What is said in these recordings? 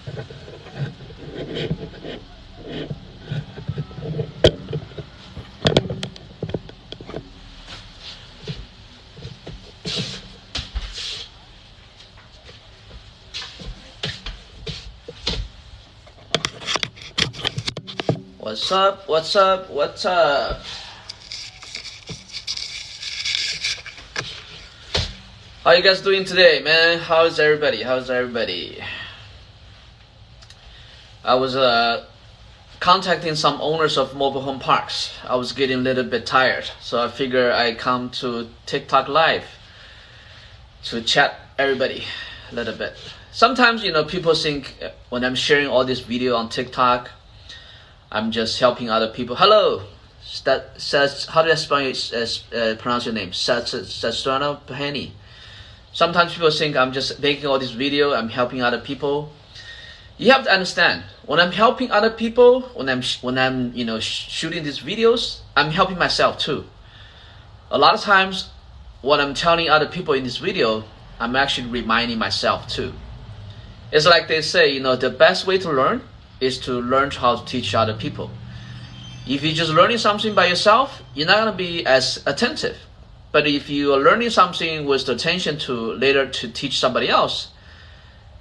What's up? What's up? What's up? How you guys doing today, man? How's everybody? How's everybody? I was contacting some owners of mobile home parks. I was getting a little bit tired, so I figure I come to TikTok Live to chat everybody a little bit. Sometimes, people think when I'm sharing all this video on TikTok, I'm just helping other people. Hello, that says, how do I pronounce your name? Sastrana Pahani. Sometimes people think I'm just making all this video, I'm helping other people. You have to understand, when I'm helping other people, when I'm shooting these videos, I'm helping myself too. A lot of times, what I'm telling other people in this video, I'm actually reminding myself too. It's like they say, the best way to learn is to learn how to teach other people. If you're just learning something by yourself, you're not going to be as attentive. But if you are learning something with the attention to later to teach somebody else,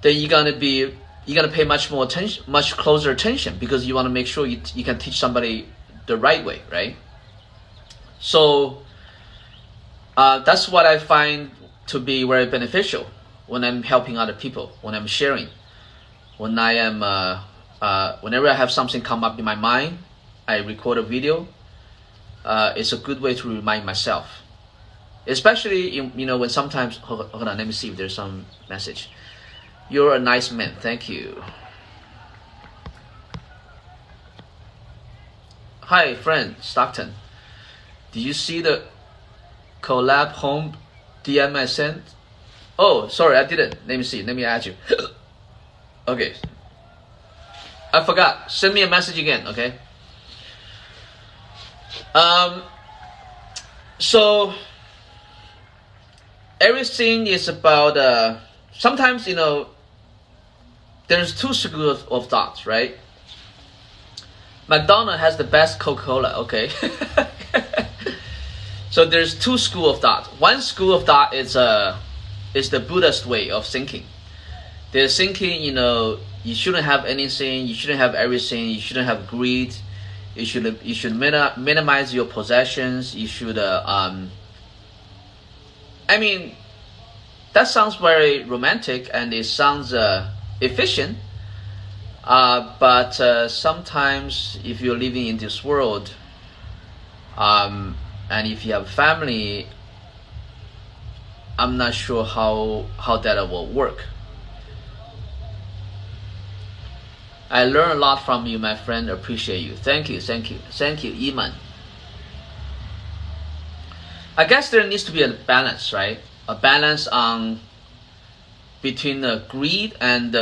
then you're going to pay much more attention, much closer attention, because you want to make sure you can teach somebody the right way, right? So that's what I find to be very beneficial when I'm helping other people, when I'm sharing, when I am whenever I have something come up in my mind, I record a video. It's a good way to remind myself, especially when sometimes. Hold on, let me see if there's some message. You're a nice man, thank you. Hi, friend Stockton. Did you see the collab home DM I sent? Oh, sorry, I didn't. Let me see. Let me add you. Okay. I forgot. Send me a message again, okay? So everything is about sometimes there's two schools of thoughts, right? McDonald's has the best Coca-Cola, okay? So there's two schools of thought. One school of thought is the Buddhist way of thinking. They're thinking, you shouldn't have anything, you shouldn't have everything, you shouldn't have greed, you should minimize your possessions, you should that sounds very romantic and it sounds efficient, but sometimes if you're living in this world, and if you have a family, I'm not sure how that will work. I learned a lot from you, my friend. Appreciate you. Thank you, Iman. I guess there needs to be a balance, right? A balance between greed and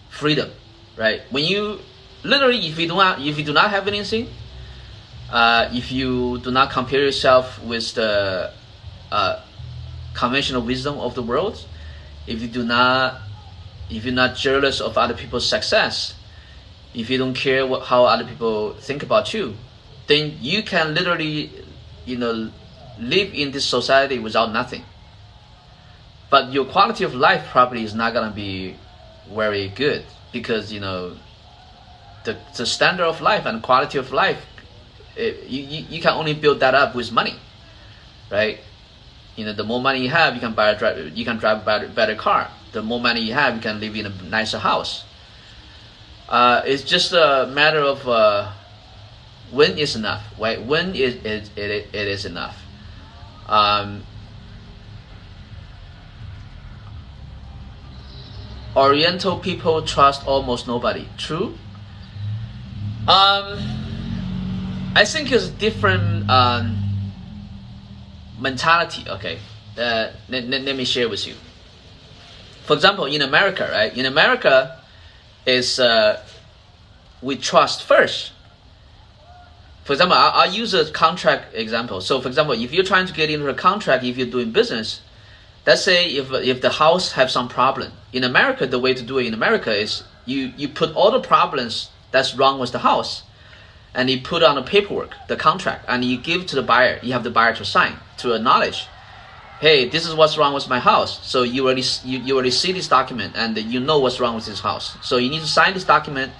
freedom, right? When you literally, if you do not have anything, if you do not compare yourself with the conventional wisdom of the world, if you're not jealous of other people's success, if you don't care how other people think about you, then you can literally, live in this society without nothing. But your quality of life probably is not gonna be very good, because the standard of life and quality of life, you can only build that up with money, right? The more money you have, you can drive a better car. The more money you have, you can live in a nicer house. It's just a matter of when is enough, right? When it is enough. Oriental people trust almost nobody. True. I think it's a different mentality. Okay, let me share with you. For example, in America, right? In America, is we trust first. For example, I'll use a contract example. So, for example, if you're trying to get into a contract, if you're doing business, let's say if the house have some problem in America, the way to do it in America is you put all the problems that's wrong with the house, and you put on the paperwork, the contract, and you give to the buyer. You have the buyer to sign to acknowledge, hey, this is what's wrong with my house. So you already see this document, and you know what's wrong with this house. So you need to sign this document,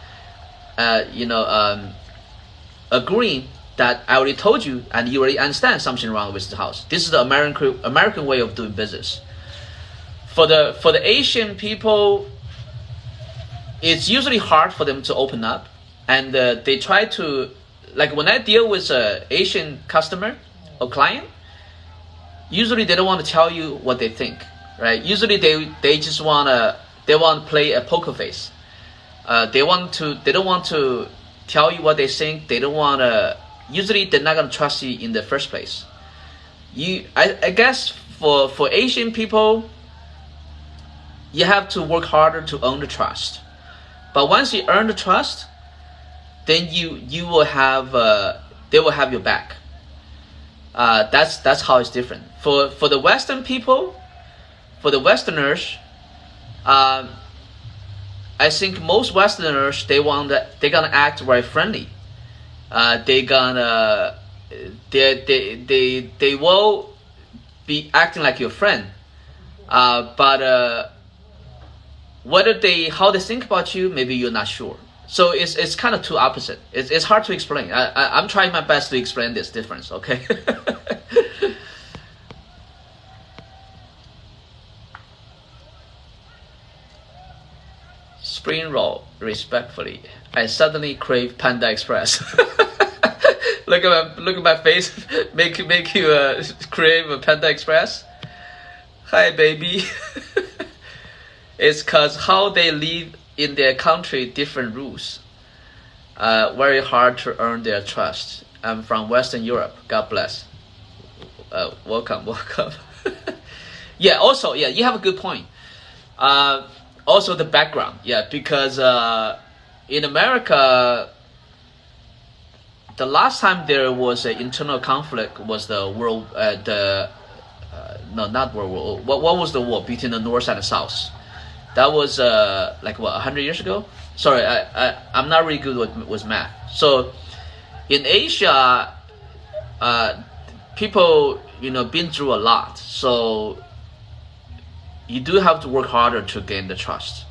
agreeing that I already told you, and you already understand something wrong with the house. This is the American way of doing business. For the Asian people, it's usually hard for them to open up, and they try to, like when I deal with an Asian customer or client, usually they don't want to tell you what they think, right? Usually they just want to play a poker face. They don't want to tell you what they think. They don't want to. Usually they're not gonna trust you in the first place. I guess for Asian people, you have to work harder to earn the trust. But once you earn the trust, then you will have they will have your back. That's how it's different. For the Western people, for the Westerners, I think most Westerners they're gonna act very friendly. They will be acting like your friend, but how they think about you, maybe you're not sure. So it's kind of two opposite. It's hard to explain. I'm trying my best to explain this difference. Okay. Spring roll, respectfully. I suddenly crave Panda Express. look at my face. Make you crave a Panda Express. Hi, baby. It's cause how they live in their country, different rules. Very hard to earn their trust. I'm from Western Europe. God bless. Welcome. Yeah. Also, yeah, you have a good point. Also the background, yeah, because in America, the last time there was an internal conflict was the world, no, not World War. What was the war between the North and the South? That was like what 100 years ago. Sorry, I'm not really good with math. So in Asia, people been through a lot. So you do have to work harder to gain the trust.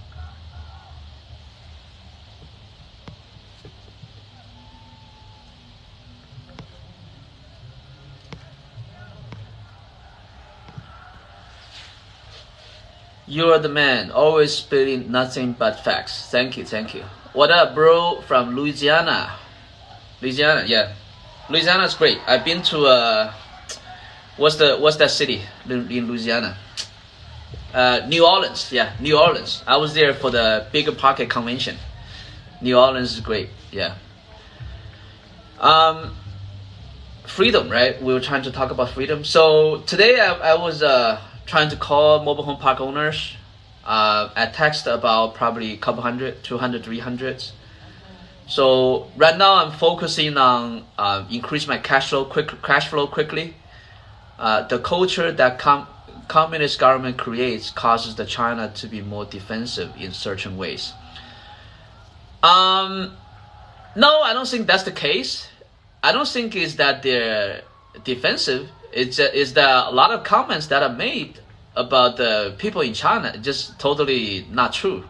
You're the man, always spitting nothing but facts. Thank you. What up, bro? From Louisiana. Yeah. Louisiana is great. I've been to what's that city in Louisiana? New Orleans, yeah, New Orleans. I was there for the Bigger Pocket convention. New Orleans is great, yeah. Freedom, right? We were trying to talk about freedom. So today I was trying to call mobile home park owners. I text about probably a couple hundred, 200, 300. So right now I'm focusing on increase my cash flow quickly. The culture that communist government creates causes the China to be more defensive in certain ways. No, I don't think that's the case. I don't think it's that they're defensive. It's that a lot of comments that are made about the people in China just totally not true.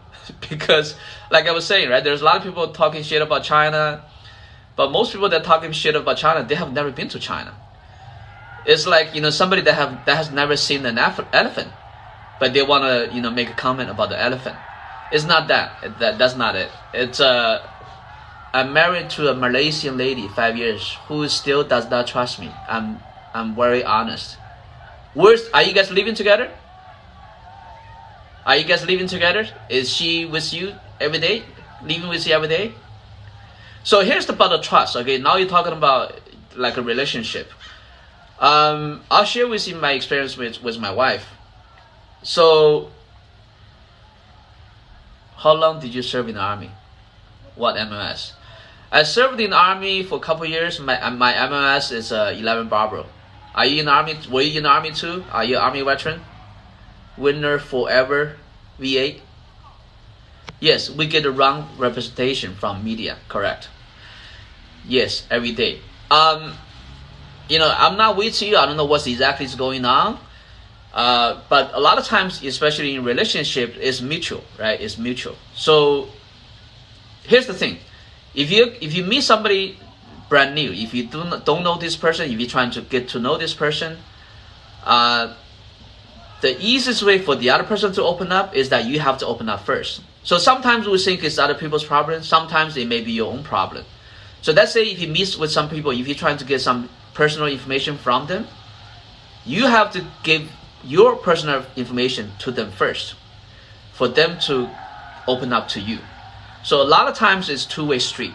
Because like I was saying, right, there's a lot of people talking shit about China, but most people that talking shit about China, they have never been to China. It's like somebody that has never seen an elephant, but they want to make a comment about the elephant. It's not that. That's not it. It's I'm married to a Malaysian lady 5 years who still does not trust me. I'm very honest. Are you guys living together? Are you guys living together? Is she with you every day? Living with you every day? So here's about the trust. Okay, now you're talking about like a relationship. I'll share with you my experience with my wife. So, how long did you serve in the army? What MMS? I served in the army for a couple years. My MMS is 11 Bravo. Are you in the army? Were you in the army too? Are you an army veteran? Winner forever, V8. Yes, we get the wrong representation from media. Correct. Yes, every day. I'm not with you. I don't know what's exactly is going on. But a lot of times, especially in relationship, it's mutual, right? It's mutual. So here's the thing: if you meet somebody brand new, if you don't know this person, if you're trying to get to know this person, the easiest way for the other person to open up is that you have to open up first. So sometimes we think it's other people's problem. Sometimes it may be your own problem. So let's say if you meet with some people, if you're trying to get some personal information from them, you have to give your personal information to them first for them to open up to you. So a lot of times it's two-way street.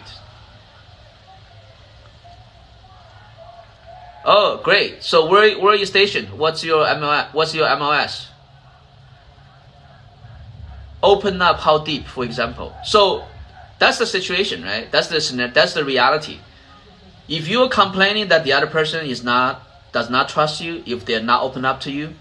Oh, great. So where are you stationed? What's your MLS? Open up how deep, for example. So that's the situation, right? That's the reality. If you're complaining that the other person does not trust you, if they're not open up to you,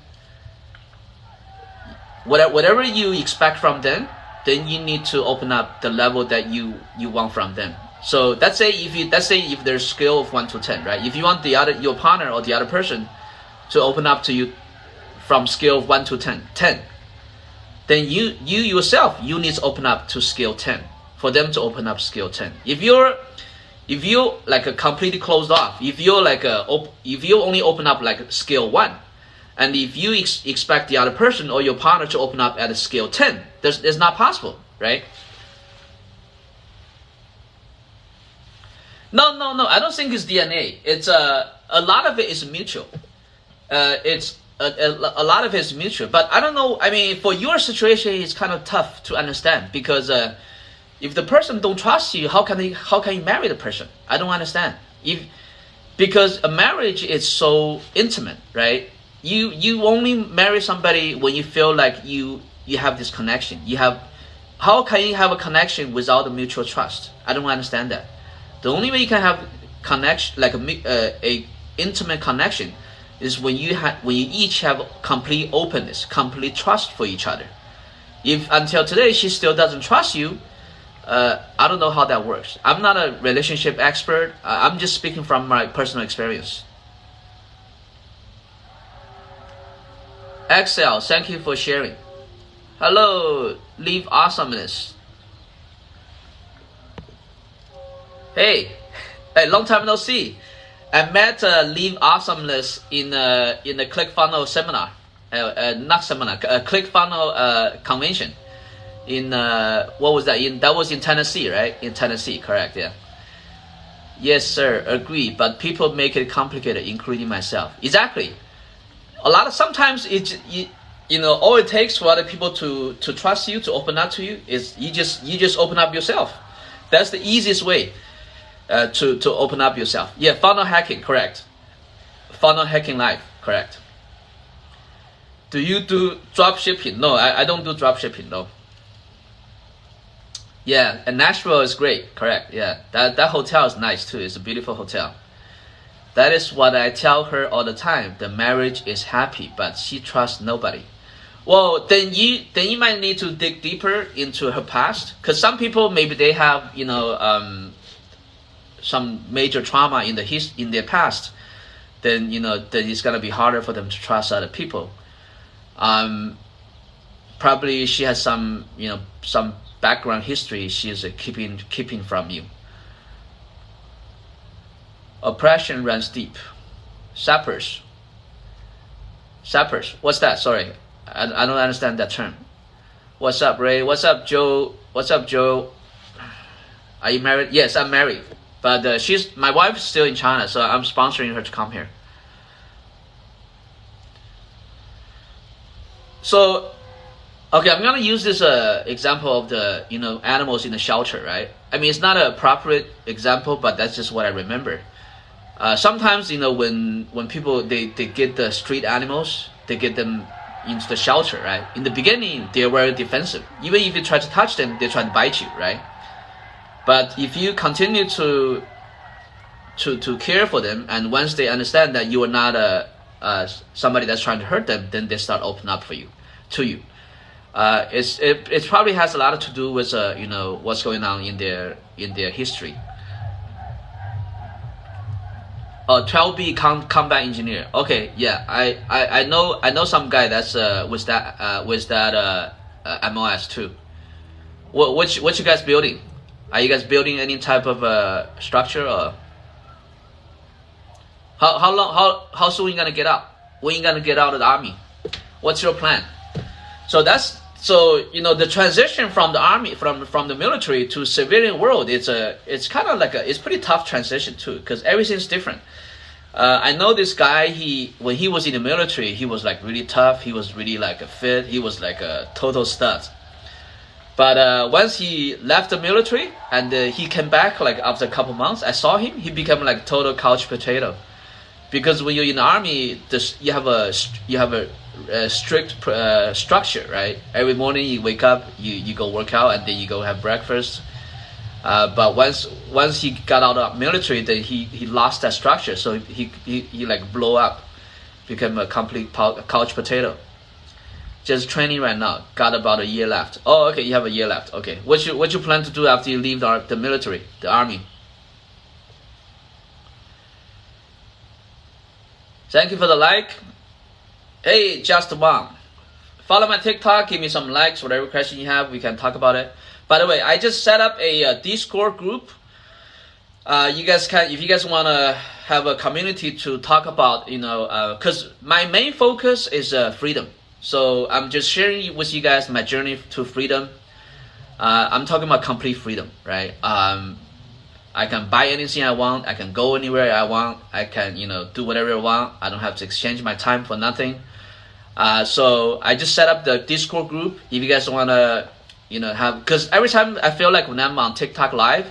whatever you expect from them, then you need to open up the level that you want from them. So let's say if there's scale of 1 to 10, right? If you want your partner or the other person to open up to you from scale of 1 to 10, then you yourself, you need to open up to scale 10 for them to open up scale 10. If you're like a completely closed off, if you only open up like scale 1, and if you expect the other person or your partner to open up at a scale 10, it's not possible, right? No, I don't think it's DNA. It's a lot of it is mutual. It's a lot of it is mutual. But I don't know. I mean, for your situation, it's kind of tough to understand because if the person don't trust you, how can you marry the person? I don't understand. Because a marriage is so intimate, right? You only marry somebody when you feel like you have this connection. How can you have a connection without a mutual trust? I don't understand that. The only way you can have connection, like a intimate connection, is when you each have complete openness, complete trust for each other. If until today she still doesn't trust you, I don't know how that works. I'm not a relationship expert. I'm just speaking from my personal experience. Excel, thank you for sharing. Hello, Live Awesomeness. Hey, long time no see. I met Live Awesomeness in a ClickFunnels seminar, not seminar, ClickFunnels convention. In what was that? That was in Tennessee, right? In Tennessee, correct? Yeah. Yes, sir. Agree. But people make it complicated, including myself. Exactly. Sometimes all it takes for other people to trust you, to open up to you, is you just open up yourself. That's the easiest way. To open up yourself. Yeah, funnel hacking, correct. Funnel hacking live, correct. Do you do drop shipping? No, I don't do drop shipping, no. Yeah, and Nashville is great, correct. Yeah, that hotel is nice too. It's a beautiful hotel. That is what I tell her all the time. The marriage is happy, but she trusts nobody. Well, then you might need to dig deeper into her past, because some people maybe they have some major trauma in their past. Then then it's gonna be harder for them to trust other people. Probably she has some background history she's keeping from you. Oppression runs deep. Sappers. What's that? Sorry, I don't understand that term. What's up, Ray? What's up, Joe? Are you married? Yes, I'm married. But my wife is still in China, so I'm sponsoring her to come here. So, okay, I'm gonna use this example of the animals in the shelter, right? I mean, it's not an appropriate example, but that's just what I remember. Sometimes when people they get the street animals, they get them into the shelter, right? In the beginning, they're very defensive. Even if you try to touch them, they try to bite you, right? But if you continue to care for them, and once they understand that you are not somebody that's trying to hurt them, then they start opening up for you. to you. It probably has a lot to do with you know, what's going on in their history. 12B combat engineer. Okay, yeah, I know some guy that's with that MOS too. What you guys building? Are you guys building any type of structure, or how soon you gonna get out? When you gonna get out of the army? What's your plan? So you know, the transition from the army, from the military to civilian world, it's kind of like it's pretty tough transition too, because everything's different. I know this guy. When he was in the military, he was like really tough. He was really like a fit. He was like a total stud. But once he left the military and he came back like after a couple months, I saw him. He became like total couch potato. Because when you're in the army, you have a strict structure, right? Every morning you wake up, you go work out, and then you go have breakfast. But once he got out of military, then he lost that structure. So he like blow up, became a complete couch potato. Just training right now. Got about a year left. Oh, okay, you have a year left. Okay, what you plan to do after you leave the military, the army? Thank you for the like. Hey, just one. Follow my TikTok. Give me some likes. Whatever question you have, we can talk about it. By the way, I just set up a Discord group. You guys can, if you guys want to have a community to talk about, you know, because my main focus is freedom. So I'm just sharing with you guys my journey to freedom. I'm talking about complete freedom, right? I can buy anything I want. I can go anywhere I want. I can, you know, do whatever I want. I don't have to exchange my time for nothing. So I just set up the Discord group. If you guys want to, you know, have, because every time I feel like when I'm on TikTok live,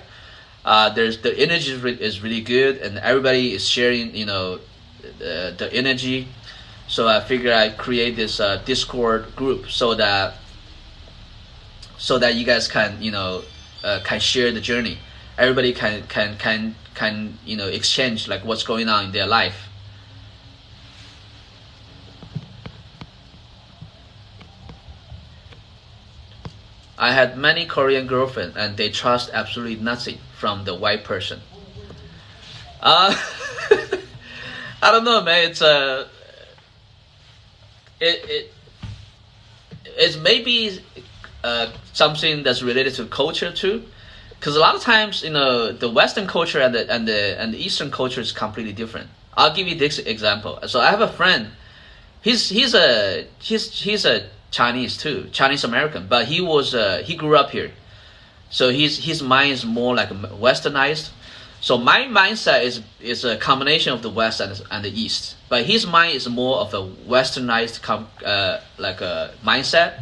there's the energy is really good, and everybody is sharing, you know, the energy. So I figure I create this Discord group so that you guys can, you know, can share the journey. Everybody can you know, exchange like what's going on in their life. I had many Korean girlfriends, and they trust absolutely nothing from the white person. I don't know, man. It's maybe something that's related to culture too, because a lot of times, you know, the Western culture and the Eastern culture is completely different. I'll give you this example. So I have a friend. He's a Chinese too, Chinese American, but he grew up here, so his mind is more like westernized. So my mindset is a combination of the West and the East, but his mind is more of a westernized like a mindset.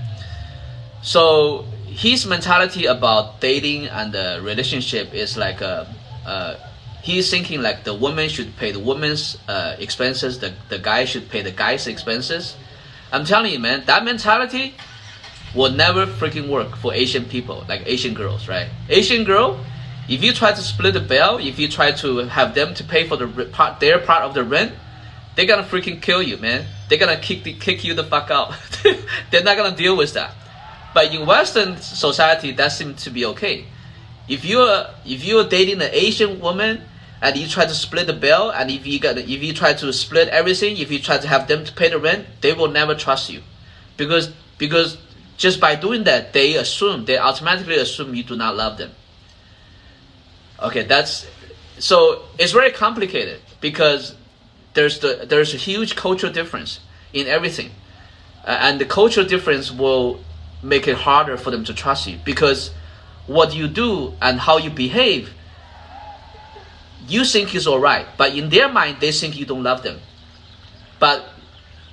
So his mentality about dating and the relationship is like he's thinking like the woman should pay the woman's expenses, the guy should pay the guy's expenses. I'm telling you, man, that mentality will never freaking work for Asian people, like Asian girls, right? Asian girl, if you try to split the bill, if you try to have them to pay for their part of the rent, they're gonna freaking kill you, man. They're gonna kick you the fuck out. They're not gonna deal with that. But in Western society, that seems to be okay. If you're dating an Asian woman and you try to split the bill, and if you try to split everything, if you try to have them to pay the rent, they will never trust you, because just by doing that, they automatically assume you do not love them. Okay, so it's very complicated, because there's a huge cultural difference in everything, and the cultural difference will make it harder for them to trust you, because what you do and how you behave, you think is alright, but in their mind they think you don't love them. But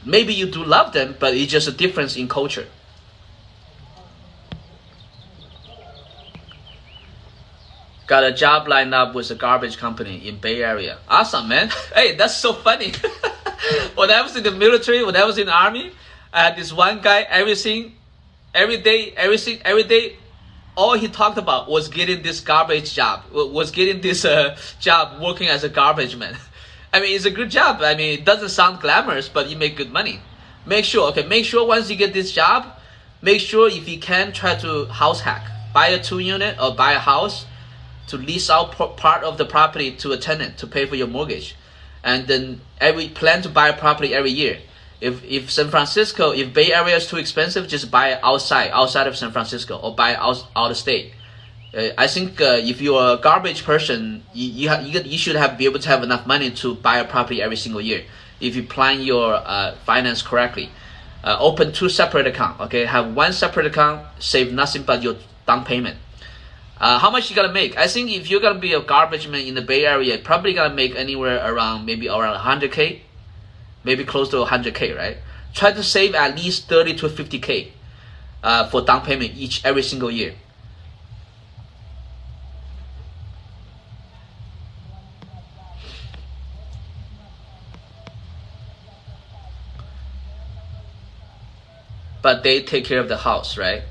maybe you do love them, but it's just a difference in culture. Got a job lined up with a garbage company in Bay Area. Awesome, man. Hey, that's so funny. When I was in the military, when I was in the army, I had this one guy, every day, all he talked about was getting this garbage job, was getting this job working as a garbage man. I mean, it's a good job. I mean, it doesn't sound glamorous, but you make good money. Make sure, okay, make sure once you get this job, make sure if you can try to house hack, buy a 2-unit or buy a house to lease out part of the property to a tenant to pay for your mortgage, and then plan to buy a property every year. If San Francisco, if Bay Area is too expensive, just buy it outside of San Francisco, or buy out of state. I think if you're a garbage person, you should be able to have enough money to buy a property every single year if you plan your finance correctly. Open 2 separate accounts. Okay, have 1 separate account, save nothing but your down payment. How much you gonna make? I think if you're gonna be a garbage man in the Bay Area, probably gonna make anywhere around 100K, maybe close to 100K, right? Try to save at least 30 to 50K for down payment every single year. But they take care of the house, right?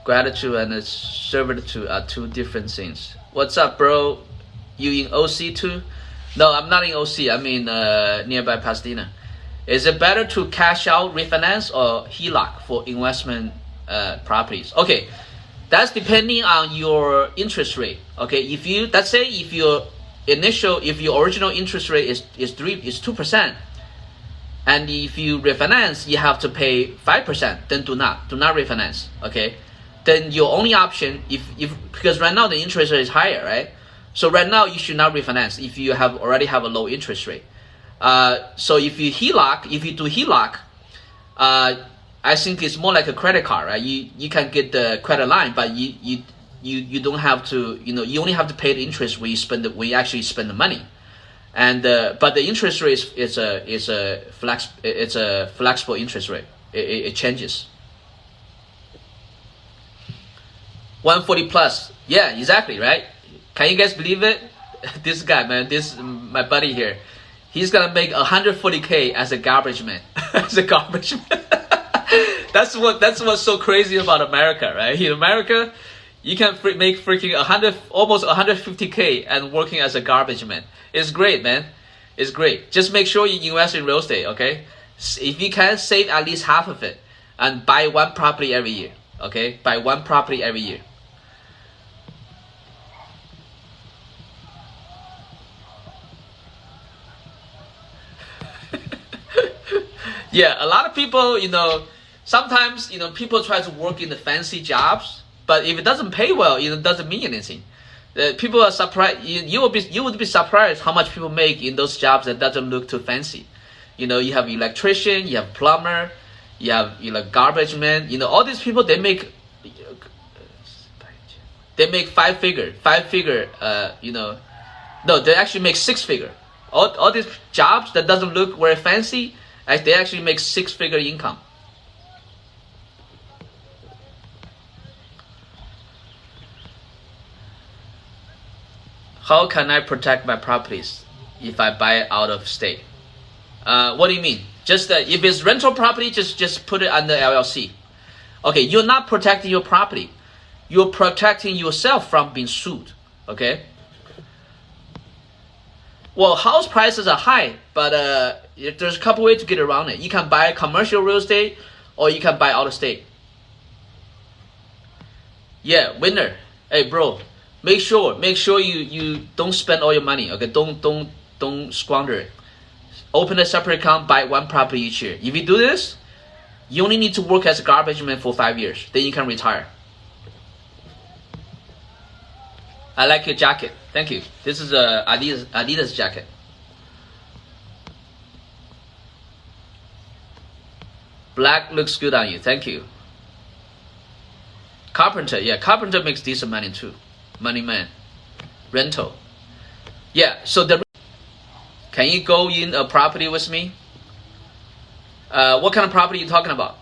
Gratitude and servitude are 2 different things. What's up, bro? You in OC too? No, I'm not in OC. I'm in nearby Pasadena. Is it better to cash out, refinance, or HELOC for investment properties? Okay, that's depending on your interest rate. Okay, let's say if your original interest rate is 2%, and if you refinance, you have to pay 5%. Then do not refinance. Okay, then your only option, because right now the interest rate is higher, right? So right now you should not refinance if you already have a low interest rate. So if you do HELOC, I think it's more like a credit card, right? You can get the credit line, but you don't have to. You only have to pay the interest when you actually spend the money. And but the interest rate is a flexible interest rate. It changes. 140 plus. Yeah, exactly, right? Can you guys believe it? This guy, man, my buddy here, he's gonna make 140K as a garbage man. As a garbage man. That's what's so crazy about America, right? In America, you can make freaking almost 150K and working as a garbage man. It's great, man. It's great. Just make sure you invest in real estate, okay? If you can, save at least half of it and buy 1 property every year, okay? Buy 1 property every year. Yeah, a lot of people, sometimes, people try to work in the fancy jobs, but if it doesn't pay well, it doesn't mean anything. People are surprised. You would be surprised how much people make in those jobs that doesn't look too fancy. You have electrician, you have plumber, you have garbage man. All these people, they make 5 figure. No, they actually make 6 figure. All these jobs that doesn't look very fancy, they actually make 6-figure income. How can I protect my properties if I buy it out of state? What do you mean? Just if it's rental property, just put it under LLC. Okay, you're not protecting your property. You're protecting yourself from being sued. Okay. Well, house prices are high, but there's a couple ways to get around it. You can buy commercial real estate, or you can buy out of state. Yeah, winner. Hey, bro. Make sure you don't spend all your money. Okay, don't squander it. Open a separate account, buy 1 property each year. If you do this, you only need to work as a garbage man for 5 years. Then you can retire. I like your jacket. Thank you. This is a Adidas jacket. Black looks good on you. Thank you. Carpenter. Yeah, carpenter makes decent money too. Money man. Rental. Yeah, so can you go in a property with me? What kind of property are you talking about?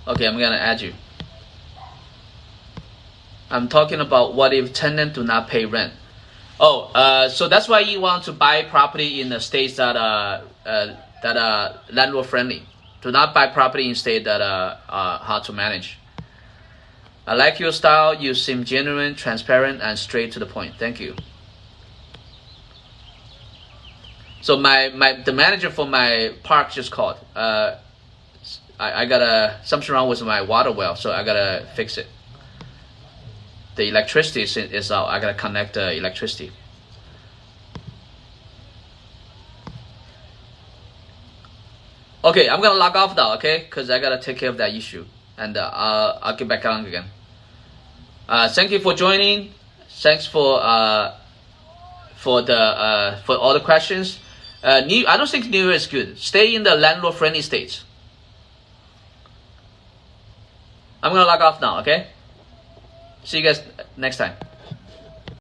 Okay, I'm gonna add you. I'm talking about what if tenant do not pay rent. So that's why you want to buy property in the states that are landlord friendly. Do not buy property in states that are hard to manage. I like your style. You seem genuine, transparent, and straight to the point. Thank you. So the manager for my park just called. I got something wrong with my water well, so I gotta fix it. The electricity is out. I gotta connect the electricity. Okay, I'm gonna log off now, okay? Because I gotta take care of that issue, and I'll get back on again. Thank you for joining. Thanks for all the questions. I don't think New Year is good. Stay in the landlord-friendly states. I'm gonna log off now, okay? See you guys next time.